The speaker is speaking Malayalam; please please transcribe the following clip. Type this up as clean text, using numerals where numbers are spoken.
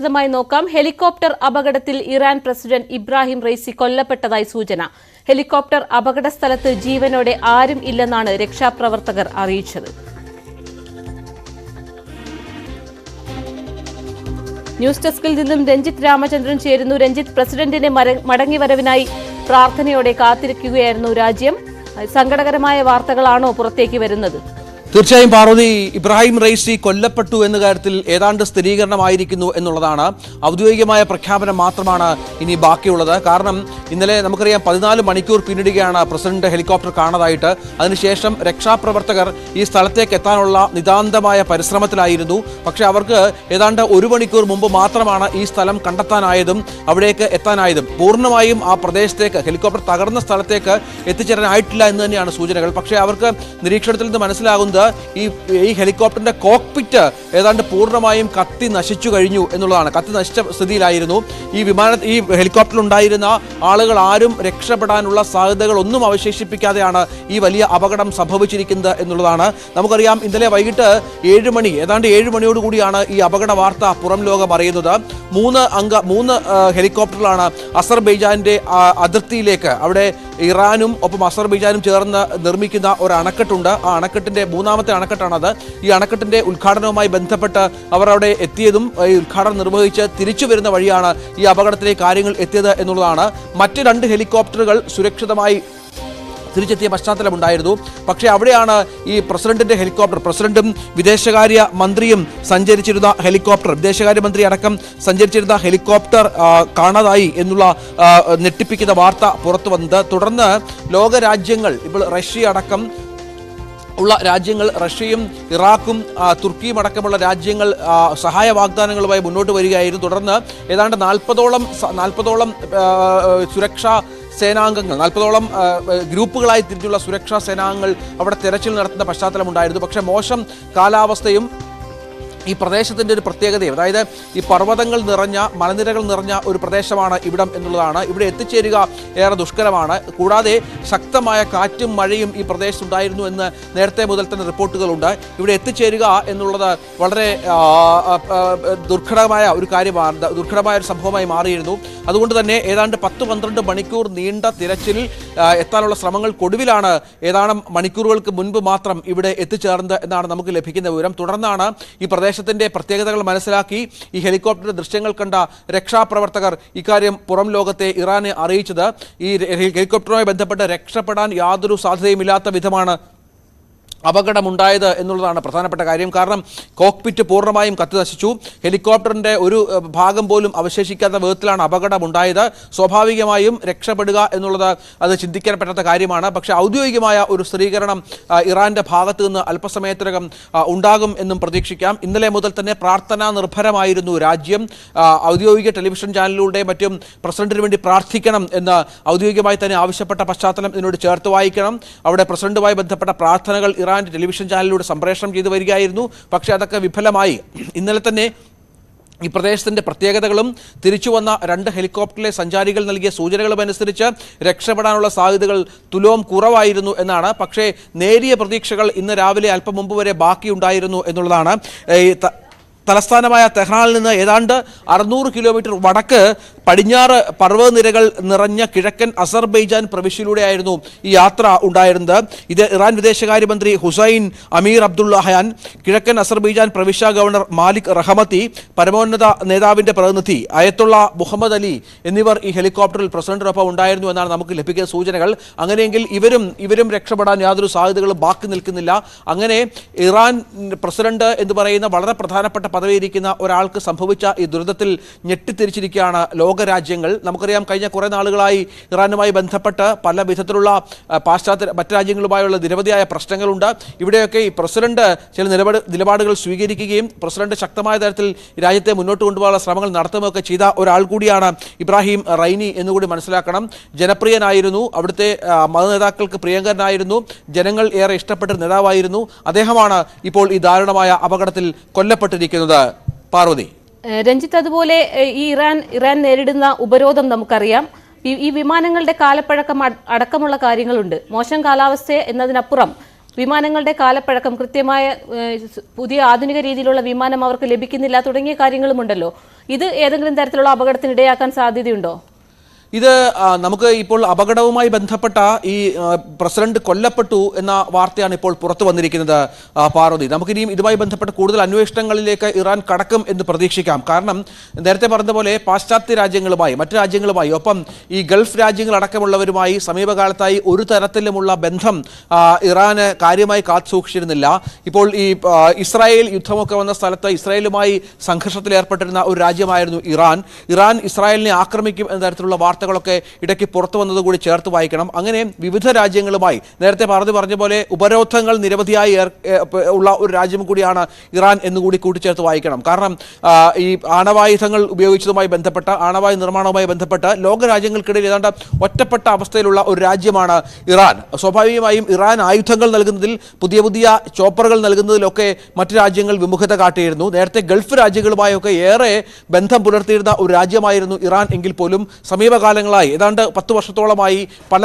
വിശദമായി നോക്കാം. ഹെലികോപ്റ്റർ അപകടത്തിൽ ഇറാൻ പ്രസിഡന്റ് ഇബ്രാഹിം റൈസി കൊല്ലപ്പെട്ടതായി സൂചന. ഹെലികോപ്റ്റർ അപകട സ്ഥലത്ത് ജീവനോടെ ആരും ഇല്ലെന്നാണ് രക്ഷാപ്രവർത്തകർ അറിയിച്ചത്. ന്യൂസ് ഡെസ്കിൽ നിന്നും രഞ്ജിത്ത് രാമചന്ദ്രൻ ചേരുന്നു. രഞ്ജിത്ത്, പ്രസിഡന്റിന്റെ മടങ്ങിവരവിനായി പ്രാർത്ഥനയോടെ കാത്തിരിക്കുകയായിരുന്നു രാജ്യം. സങ്കടകരമായ വാർത്തകളാണോ പുറത്തേക്ക് വരുന്നത്? തീർച്ചയായും പാർവതി, ഇബ്രാഹിം റൈസി കൊല്ലപ്പെട്ടു എന്ന കാര്യത്തിൽ ഏതാണ്ട് സ്ഥിരീകരണമായിരിക്കുന്നു എന്നുള്ളതാണ്. ഔദ്യോഗികമായ പ്രഖ്യാപനം മാത്രമാണ് ഇനി ബാക്കിയുള്ളത്. കാരണം ഇന്നലെ നമുക്കറിയാം 14 മണിക്കൂർ പിന്നിടുകയാണ് പ്രസിഡന്റ് ഹെലികോപ്റ്റർ കാണാതായിട്ട്. അതിനുശേഷം രക്ഷാപ്രവർത്തകർ ഈ സ്ഥലത്തേക്ക് എത്താനുള്ള നിതാന്തമായ പരിശ്രമത്തിലായിരുന്നു. പക്ഷേ അവർക്ക് ഏതാണ്ട് 1 മണിക്കൂർ മുമ്പ് മാത്രമാണ് ഈ സ്ഥലം കണ്ടെത്താനായതും അവിടേക്ക് എത്താനായതും. പൂർണ്ണമായും ആ പ്രദേശത്തേക്ക്, ഹെലികോപ്റ്റർ തകർന്ന സ്ഥലത്തേക്ക് എത്തിച്ചേരാനായിട്ടില്ല എന്ന് തന്നെയാണ് സൂചനകൾ. പക്ഷേ അവർക്ക് നിരീക്ഷണത്തിൽ നിന്ന് മനസ്സിലാകുന്നത് ഈ ഹെലികോപ്റ്ററിന്റെ കോക്പിറ്റ് ഏതാണ്ട് പൂർണ്ണമായും കത്തി നശിച്ചു കഴിഞ്ഞു എന്നുള്ളതാണ്. കത്തി നശിച്ച സ്ഥിതിയിലായിരുന്നു. ഈ ഹെലികോപ്റ്ററിൽ ഉണ്ടായിരുന്ന ആളുകൾ ആരും രക്ഷപ്പെടാനുള്ള സാധ്യതകൾ ഒന്നും അവശേഷിപ്പിക്കാതെയാണ് ഈ വലിയ അപകടം സംഭവിച്ചിരിക്കുന്നത് എന്നുള്ളതാണ്. നമുക്കറിയാം, ഇന്നലെ വൈകിട്ട് 7 മണി, ഏതാണ്ട് 7 മണിയോടുകൂടിയാണ് ഈ അപകട വാർത്ത പുറം ലോകം അറിയുന്നത്. 3 ഹെലികോപ്റ്ററിലാണ് അസർബൈജാന്റെ അതിർത്തിയിലേക്ക്, അവിടെ ഇറാനും ഒപ്പം അസർബൈജാനും ചേർന്ന് നിർമ്മിക്കുന്ന ഒരു അണക്കെട്ടുണ്ട്. ആ അണക്കെട്ടിന്റെ 3ാമത്തെ അണക്കെട്ടാണത്. ഈ അണക്കെട്ടിന്റെ ഉദ്ഘാടനവുമായി ബന്ധപ്പെട്ട് അവർ അവിടെ എത്തിയതും ഈ ഉദ്ഘാടനം നിർവഹിച്ച് തിരിച്ചു വരുന്ന വഴിയാണ് ഈ അപകടത്തിലേക്ക് കാര്യങ്ങൾ എത്തിയത് എന്നുള്ളതാണ്. മറ്റ് 2 ഹെലികോപ്റ്ററുകൾ സുരക്ഷിതമായി തിരിച്ചെത്തിയ പശ്ചാത്തലമുണ്ടായിരുന്നു. പക്ഷേ അവിടെയാണ് ഈ പ്രസിഡന്റിന്റെ ഹെലികോപ്റ്റർ, പ്രസിഡന്റും വിദേശകാര്യ മന്ത്രിയും സഞ്ചരിച്ചിരുന്ന ഹെലികോപ്റ്റർ, വിദേശകാര്യമന്ത്രി അടക്കം സഞ്ചരിച്ചിരുന്ന ഹെലികോപ്റ്റർ കാണാതായി എന്നുള്ള ഞെട്ടിപ്പിക്കുന്ന വാർത്ത പുറത്തു വന്നത്. തുടർന്ന് ലോകരാജ്യങ്ങൾ, ഇപ്പോൾ റഷ്യ അടക്കം ഉള്ള രാജ്യങ്ങൾ, റഷ്യയും ഇറാഖും തുർക്കിയും അടക്കമുള്ള രാജ്യങ്ങൾ സഹായ വാഗ്ദാനങ്ങളുമായി മുന്നോട്ട് വരികയായിരുന്നു. തുടർന്ന് ഏതാണ്ട് 40ഓളം സുരക്ഷാ സേനാംഗങ്ങൾ, 40ഓളം ഗ്രൂപ്പുകളായി തിരിഞ്ഞുള്ള സുരക്ഷാ സേനാംഗങ്ങൾ അവിടെ തെരച്ചിൽ നടത്തുന്ന പശ്ചാത്തലമുണ്ടായിരുന്നു. പക്ഷേ മോശം കാലാവസ്ഥയും ഈ പ്രദേശത്തിൻ്റെ ഒരു പ്രത്യേകതയും, അതായത് ഈ പർവ്വതങ്ങൾ നിറഞ്ഞ, മലനിരകൾ നിറഞ്ഞ ഒരു പ്രദേശമാണ് ഇവിടം എന്നുള്ളതാണ്. ഇവിടെ എത്തിച്ചേരുക ഏറെ ദുഷ്കരമാണ്. കൂടാതെ ശക്തമായ കാറ്റും മഴയും ഈ പ്രദേശത്തുണ്ടായിരുന്നു എന്ന് നേരത്തെ മുതൽ തന്നെ റിപ്പോർട്ടുകളുണ്ട്. ഇവിടെ എത്തിച്ചേരുക എന്നുള്ളത് വളരെ ദുർഘടമായ ഒരു കാര്യമാണ്, ദുർഘടമായ ഒരു സംഭവമായി മാറിയിരുന്നു. അതുകൊണ്ട് തന്നെ ഏതാണ്ട് 10-12 മണിക്കൂർ നീണ്ട തിരച്ചിൽ എത്താനുള്ള ശ്രമങ്ങൾക്കൊടുവിലാണ് ഏതാനും മണിക്കൂറുകൾക്ക് മുൻപ് മാത്രം ഇവിടെ എത്തിച്ചേർന്നത് എന്നാണ് നമുക്ക് ലഭിക്കുന്ന വിവരം. തുടർന്നാണ് ഈ പ്രദേശത്തിന്റെ പ്രത്യേകതകൾ മനസ്സിലാക്കി ഈ ഹെലികോപ്റ്ററിന്റെ ദൃശ്യങ്ങൾ കണ്ട രക്ഷാപ്രവർത്തകർ ഇക്കാര്യം പുറം ലോകത്തെ ഇറാനെ അറിയിച്ചത്. ഈ ഹെലികോപ്റ്ററുമായി ബന്ധപ്പെട്ട് രക്ഷപ്പെടാൻ യാതൊരു സാധ്യതയുമില്ലാത്ത വിധമാണ് അപകടമുണ്ടായത് എന്നുള്ളതാണ് പ്രധാനപ്പെട്ട കാര്യം. കാരണം കോക്പിറ്റ് പൂർണ്ണമായും കത്തി നശിച്ചു. ഹെലികോപ്റ്ററിന്റെ ഒരു ഭാഗം പോലും അവശേഷിക്കാത്ത വിധത്തിലാണ് അപകടമുണ്ടായത്. സ്വാഭാവികമായും രക്ഷപ്പെടുക എന്നുള്ളത് അത് ചിന്തിക്കാൻ പറ്റാത്ത കാര്യമാണ്. പക്ഷേ ഔദ്യോഗികമായ ഒരു സ്ഥിരീകരണം ഇറാന്റെ ഭാഗത്തു നിന്ന് അല്പസമയത്തിനകം ഉണ്ടാകും എന്നും പ്രതീക്ഷിക്കാം. ഇന്നലെ മുതൽ തന്നെ പ്രാർത്ഥനാ നിർഭരമായിരുന്നു രാജ്യം. ഔദ്യോഗിക ടെലിവിഷൻ ചാനലിലൂടെ മറ്റും പ്രസിഡന്റിന് വേണ്ടി പ്രാർത്ഥിക്കണം എന്ന് ഔദ്യോഗികമായി തന്നെ ആവശ്യപ്പെട്ട പശ്ചാത്തലം ഇതിനോട് ചേർത്ത് വായിക്കണം. അവിടെ പ്രസിഡന്റുമായി ബന്ധപ്പെട്ട പ്രാർത്ഥനകൾ ഇറാന്റെ ടെലിവിഷൻ ചാനലിലൂടെ സംപ്രേഷണം ചെയ്തു വരികയായിരുന്നു. പക്ഷേ അതൊക്കെ വിഫലമായി. ഇന്നലെ തന്നെ ഈ പ്രദേശത്തിൻ്റെ പ്രത്യേകതകളും തിരിച്ചു വന്ന 2 ഹെലികോപ്റ്ററിലെ സഞ്ചാരികൾ നൽകിയ സൂചനകളും അനുസരിച്ച് രക്ഷപ്പെടാനുള്ള സാധ്യതകൾ തുലോം കുറവായിരുന്നു എന്നാണ്. പക്ഷേ നേരിയ പ്രതീക്ഷകൾ ഇന്ന് രാവിലെ അല്പം മുമ്പ് വരെ ബാക്കിയുണ്ടായിരുന്നു എന്നുള്ളതാണ്. തലസ്ഥാനമായ തെഹ്റാനിൽ നിന്ന് ഏതാണ്ട് 600 കിലോമീറ്റർ വടക്ക് പടിഞ്ഞാറ് പർവ്വതനിരകൾ നിറഞ്ഞ കിഴക്കൻ അസർബൈജാൻ പ്രവിശ്യയിലൂടെയായിരുന്നു ഈ യാത്ര ഉണ്ടായിരുന്നത്. ഇത് ഇറാൻ വിദേശകാര്യമന്ത്രി ഹുസൈൻ അമീർ അബ്ദുള്ളഹാൻ, കിഴക്കൻ അസർബൈജാൻ പ്രവിശ്യ ഗവർണർ മാലിക് റഹമത്തി, പരമോന്നത നേതാവിൻ്റെ പ്രതിനിധി അയത്തുള്ള മുഹമ്മദ് അലി എന്നിവർ ഈ ഹെലികോപ്റ്ററിൽ പ്രസിഡന്റിനൊപ്പം ഉണ്ടായിരുന്നു എന്നാണ് നമുക്ക് ലഭിക്കുന്ന സൂചനകൾ. അങ്ങനെയെങ്കിൽ ഇവരും രക്ഷപ്പെടാൻ യാതൊരു സാധ്യതകളും ബാക്കി നിൽക്കുന്നില്ല. അങ്ങനെ ഇറാൻ പ്രസിഡന്റ് എന്ന് പറയുന്ന വളരെ പ്രധാനപ്പെട്ട പദവിയിരിക്കുന്ന ഒരാൾക്ക് സംഭവിച്ച ഈ ദുരന്തത്തിൽ ഞെട്ടിത്തിരിച്ചിരിക്കുകയാണ് ലോകരാജ്യങ്ങൾ. നമുക്കറിയാം, കഴിഞ്ഞ കുറേ നാളുകളായി ഇറാനുമായി ബന്ധപ്പെട്ട് പല വിധത്തിലുള്ള മറ്റ് രാജ്യങ്ങളുമായുള്ള നിരവധിയായ പ്രശ്നങ്ങളുണ്ട്. ഇവിടെയൊക്കെ ഈ പ്രസിഡന്റ് ചില നിലപാടുകൾ സ്വീകരിക്കുകയും പ്രസിഡന്റ് ശക്തമായ തരത്തിൽ രാജ്യത്തെ മുന്നോട്ട് കൊണ്ടുപോകാനുള്ള ശ്രമങ്ങൾ നടത്തുകയൊക്കെ ചെയ്ത ഒരാൾ കൂടിയാണ് ഇബ്രാഹിം റൈനി എന്നുകൂടി മനസ്സിലാക്കണം. ജനപ്രിയനായിരുന്നു, അവിടുത്തെ മതനേതാക്കൾക്ക് പ്രിയങ്കരനായിരുന്നു, ജനങ്ങൾ ഏറെ ഇഷ്ടപ്പെട്ട നേതാവായിരുന്നു. അദ്ദേഹമാണ് ഇപ്പോൾ ഈ ദാരുണമായ അപകടത്തിൽ കൊല്ലപ്പെട്ടിരിക്കുന്നത്. പാർവതി, രഞ്ജിത്ത്, അതുപോലെ ഈ ഇറാൻ നേരിടുന്ന ഉപരോധം നമുക്കറിയാം. ഈ വിമാനങ്ങളുടെ കാലപ്പഴക്കം അടക്കമുള്ള കാര്യങ്ങളുണ്ട്. മോശം കാലാവസ്ഥ എന്നതിനപ്പുറം വിമാനങ്ങളുടെ കാലപ്പഴക്കം, കൃത്യമായ പുതിയ ആധുനിക രീതിയിലുള്ള വിമാനം അവർക്ക് ലഭിക്കുന്നില്ല തുടങ്ങിയ കാര്യങ്ങളുമുണ്ടല്ലോ. ഇത് ഏതെങ്കിലും തരത്തിലുള്ള അപകടത്തിനിടയാക്കാൻ സാധ്യതയുണ്ടോ? ഇത് നമുക്ക് ഇപ്പോൾ അപകടവുമായി ബന്ധപ്പെട്ട ഈ പ്രസിഡന്റ് കൊല്ലപ്പെട്ടു എന്ന വാർത്തയാണ് ഇപ്പോൾ പുറത്തു വന്നിരിക്കുന്നത് പാർവതി. നമുക്കിനിയും ഇതുമായി ബന്ധപ്പെട്ട കൂടുതൽ അന്വേഷണങ്ങളിലേക്ക് ഇറാൻ കടക്കും എന്ന് പ്രതീക്ഷിക്കാം. കാരണം നേരത്തെ പറഞ്ഞതുപോലെ പാശ്ചാത്യ രാജ്യങ്ങളുമായി മറ്റു രാജ്യങ്ങളുമായി ഒപ്പം ഈ ഗൾഫ് രാജ്യങ്ങളടക്കമുള്ളവരുമായി സമീപകാലത്തായി ഒരു തരത്തിലുമുള്ള ബന്ധം ഇറാന് കാര്യമായി കാത്തുസൂക്ഷിച്ചിരുന്നില്ല. ഇപ്പോൾ ഈ ഇസ്രായേൽ യുദ്ധമൊക്കെ വന്ന സ്ഥലത്ത് ഇസ്രായേലുമായി സംഘർഷത്തിലേർപ്പെട്ടിരുന്ന ഒരു രാജ്യമായിരുന്നു ഇറാൻ ഇസ്രായേലിനെ ആക്രമിക്കും എന്ന തരത്തിലുള്ള വാർത്തകളൊക്കെ ഇടയ്ക്ക് പുറത്തു വന്നതുകൂടി ചേർത്ത് വായിക്കണം. അങ്ങനെ വിവിധ രാജ്യങ്ങളുമായി നേരത്തെ പറഞ്ഞ പോലെ ഉപരോധങ്ങൾ നിരവധിയായി ഉള്ള ഒരു രാജ്യം കൂടിയാണ് ഇറാൻ എന്നുകൂടി കൂട്ടിച്ചേർത്ത് വായിക്കണം. കാരണം ഈ ആണവായുധങ്ങൾ ഉപയോഗിച്ചതുമായി ബന്ധപ്പെട്ട ആണവായു നിർമ്മാണവുമായി ബന്ധപ്പെട്ട് ലോകരാജ്യങ്ങൾക്കിടയിൽ ഏതാണ്ട് ഒറ്റപ്പെട്ട അവസ്ഥയിലുള്ള ഒരു രാജ്യമാണ് ഇറാൻ. സ്വാഭാവികമായും ഇറാൻ ആയുധങ്ങൾ നൽകുന്നതിൽ പുതിയ ചോപ്പറുകൾ നൽകുന്നതിലൊക്കെ മറ്റു രാജ്യങ്ങൾ വിമുഖത കാട്ടിയിരുന്നു. നേരത്തെ ഗൾഫ് രാജ്യങ്ങളുമായൊക്കെ ഏറെ ബന്ധം പുലർത്തിയിരുന്ന ഒരു രാജ്യമായിരുന്നു ഇറാൻ എങ്കിൽ പോലും സമീപകാലങ്ങളായി ഏതാണ്ട് 10 വർഷത്തോളമായി പല